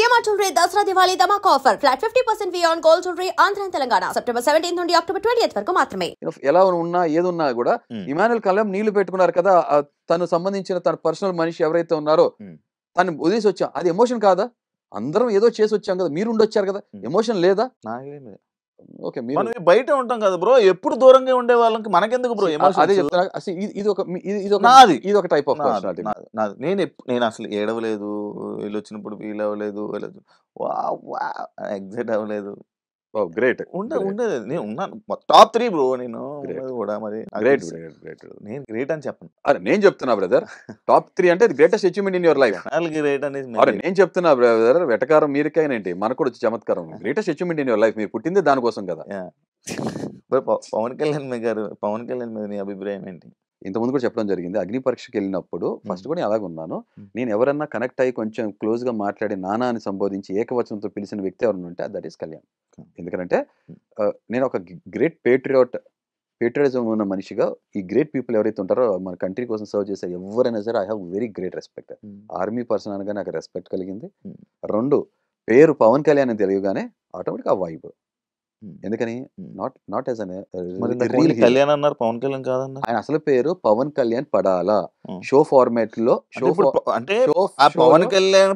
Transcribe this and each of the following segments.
CMR jewellery Dasara Diwali ధమాకా offer flat 50% V on gold jewellery Andhra Telangana September 17 నుండి October 20 వరకు మాత్రమే. ఎలా ఉన్నా ఏదున్నా కూడా ఇమానుయల్ కలాం నీళ్లు పెట్టుకున్నారు కదా, తను సంబంధించిన తన పర్సనల్ మనిషి ఎవరైతే ఉన్నారో తను వదిలేసి వచ్చాం, అది ఎమోషన్ కాదా? అందరం ఏదో చేసి వచ్చాం కదా, మీరు ఉండొచ్చారు కదా, ఎమోషన్ లేదా? ఓకే, మనం బయట ఉంటాం కదా బ్రో, ఎప్పుడు దూరంగా ఉండే వాళ్ళకి మనకెందుకు బ్రో ఎమోషన్? అదే చెప్తున్నా, ఇది ఒక టైప్ ఆఫ్ పర్సనాలిటీ. నేను అసలు ఏడవలేదు, వీళ్ళు వచ్చినప్పుడు ఫీల్ అవ్వలేదు, ఎగ్జైట్ అవ్వలేదు. గ్రేట్ ఉండేది నేను ఉన్నాను టాప్ 3 బ్రో. నేను కూడా మరి నేను గ్రేట్ అని చెప్పను. అరే నేను చెప్తున్నా బ్రదర్, టాప్ 3 అంటే greatest achievement in your life. Great అనేది నేను చెప్తున్నా బ్రదర్, వెటకారం మీరికైనా మనకు కూడా వచ్చి చమత్కారం. Greatest achievement in your life, మీరు పుట్టిందే దానికోసం కదా. పవన్ కళ్యాణ్ మీద నీ అభిప్రాయం ఏంటి? ఇంతకుముందు కూడా చెప్పడం జరిగింది, అగ్ని పరీక్షకి వెళ్ళినప్పుడు ఫస్ట్ కూడా అలాగే ఉన్నాను. నేను ఎవరన్నా కనెక్ట్ అయ్యి కొంచెం క్లోజ్ గా మాట్లాడి నానా అని సంబోధించి ఏకవచనంతో పిలిచిన వ్యక్తి ఎవరైనా ఉంటే దట్ ఈస్ కళ్యాణ్. ఎందుకంటే నేను ఒక గ్రేట్ పేట్రియటిజం ఉన్న మనిషిగా ఈ గ్రేట్ పీపుల్ ఎవరైతే ఉంటారో మన కంట్రీ కోసం సర్వ్ చేసే ఎవరైనా సరే I have very great respect. Army person అనగా నాకు రెస్పెక్ట్ కలిగింది. 2, పేరు పవన్ కళ్యాణ్ అని తెలియగానే ఆటోమేటిక్ ఆ వైబ్. ఎందుకని నాట్ యాజ్ కళ్యాణ్ అన్నారు, పవన్ కళ్యాణ్ కాదన్నారు. ఆయన అసలు పేరు పవన్ కళ్యాణ్ పడాలా. షో ఫార్మాట్ లో అంటే పవన్ కళ్యాణ్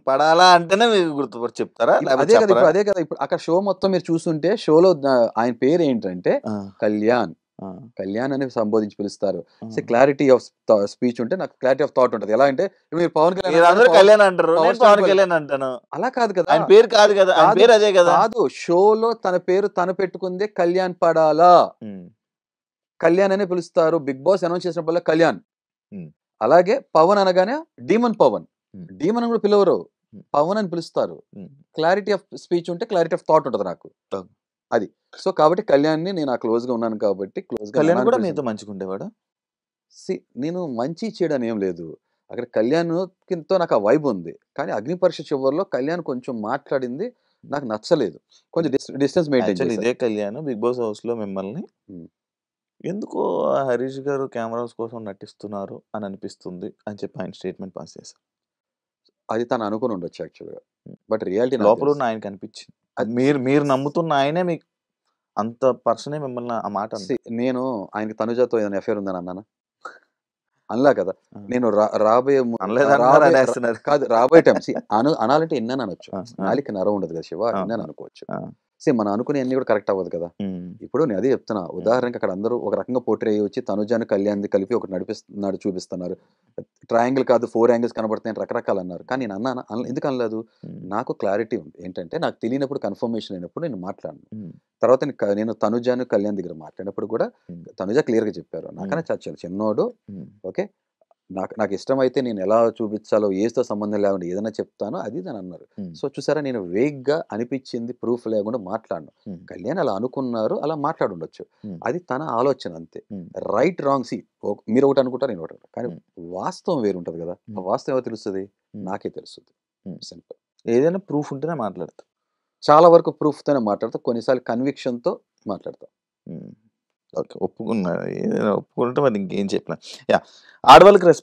పడాలా అంటేనే మీకు గుర్తుపడి చెప్తారా? అదే కదా ఇప్పుడు అక్కడ షో మొత్తం మీరు చూస్తుంటే షోలో ఆయన పేరు ఏంటంటే కళ్యాణ్ అని సంబోధించి పిలుస్తారు. క్లారిటీ ఆఫ్ స్పీచ్ ఉంటే నాకు క్లారిటీ ఆఫ్ థాట్ ఉంటుంది. ఎలా అంటే మీరు పవన్ కళ్యాణ్ అంటారు, పవన్ కళ్యాణ్ అంటాను, అలా కాదు కదా, ఆయన పేరు కాదు కదా, ఆయన పేరు అదే కదా. కాదు, షోలో తన పేరు తను పెట్టుకుందే కళ్యాణ్ పడాలా, కళ్యాణ్ అనే పిలుస్తారు. బిగ్ బాస్ అనౌన్స్ చేసినప్పుడు కళ్యాణ్. అలాగే పవన్ అనగానే డీమన్ పవన్, డీమన్ కూడా పిలవరు, పవన్ అని పిలుస్తారు. క్లారిటీ ఆఫ్ స్పీచ్ ఉంటే క్లారిటీ ఆఫ్ థాట్ ఉంటుంది నాకు, అది. సో కాబట్టి కళ్యాణ్ని నేను క్లోజ్ గా ఉన్నాను కాబట్టి కళ్యాణ్ కూడా మీతో మంచిగా ఉండేవాడు. నేను మంచి చేయడం ఏం లేదు అక్కడ, కళ్యాణ్తో నాకు ఆ వైబ్ ఉంది. కానీ అగ్ని పరీక్ష చివరిలో కళ్యాణ్ కొంచెం మాట్లాడింది నాకు నచ్చలేదు, కొంచెం డిస్టెన్స్ మెయింటైన్. ఇదే కళ్యాణ్ బిగ్ బాస్ హౌస్ లో మిమ్మల్ని ఎందుకో హరీష్ గారు కెమెరాస్ కోసం నటిస్తున్నారు అని అనిపిస్తుంది అని చెప్పి ఆయన స్టేట్మెంట్ పాస్ చేశారు. అది తను అనుకుని ఉండొచ్చు యాక్చువల్గా, బట్ రియాలిటీ లోపల ఆయన కనిపించింది. మీరు నమ్ముతున్న ఆయనే మీకు అంత పర్సనే మిమ్మల్ని ఆ మాట. నేను ఆయనకి తనుజాతో ఏదైనా అఫేర్ ఉందని అన్నానా? అనలా కదా. నేను రాబోయే కాదు, రాబోయే టైం అనాలంటే ఎన్నని అనొచ్చు, నాలికి నరం ఉండదు కదా శివ, ఎన్నని అనుకోవచ్చు. మనం అనుకునే అన్ని కూడా కరెక్ట్ అవ్వదు కదా. ఇప్పుడు నేను అదే చెప్తున్నా, ఉదాహరణకి అక్కడ అందరూ ఒక రకంగా పోర్ట్రే వచ్చి తనుజాను కళ్యాణ్ కలిపి ఒకటి నడిపిస్తున్నాడు, చూపిస్తున్నారు. ట్రయాంగిల్ కాదు 4 యాంగిల్స్ కనబడుతున్నాయి రకరకాలు అన్నారు. కానీ నేను ఎందుకు అనలేదు? నాకు క్లారిటీ ఉంది ఏంటంటే, నాకు తెలియనప్పుడు కన్ఫర్మేషన్ అయినప్పుడు నేను మాట్లాడను. తర్వాత నేను తనుజాను కళ్యాణ్ దగ్గర మాట్లాడినప్పుడు కూడా తనుజ క్లియర్ గా చెప్పారు, నాకనే చచ్చాను చిన్నోడు, ఓకే నాకు ఇష్టమైతే నేను ఎలా చూపించాలో ఏతో సంబంధం లేకుండా ఏదైనా చెప్తానో అది అని అన్నారు. సో చూసారా, నేను వేగ్గా అనిపించింది ప్రూఫ్ లేకుండా మాట్లాడను. కళ్యాణ్ అలా అనుకున్నారు, అలా మాట్లాడుండొచ్చు, అది తన ఆలోచన అంతే. రైట్ రాంగ్ మీరు ఒకటి అనుకుంటారు, నేను ఒకటి, కానీ వాస్తవం వేరు ఉంటుంది కదా. ఆ వాస్తవం ఎవరు తెలుస్తుంది? నాకే తెలుస్తుంది. సింపుల్. ఏదైనా ప్రూఫ్ ఉంటేనే మాట్లాడతా, చాలా వరకు ప్రూఫ్ తోనే మాట్లాడతా, కొన్నిసార్లు కన్విక్షన్ తో మాట్లాడతా. ఓకే, ఒప్పుకున్నా, ఏదైనా ఒప్పుకుంటే మరి ఇంకేం చెప్పిన. ఆడవాళ్ళకి రెస్పెక్ట్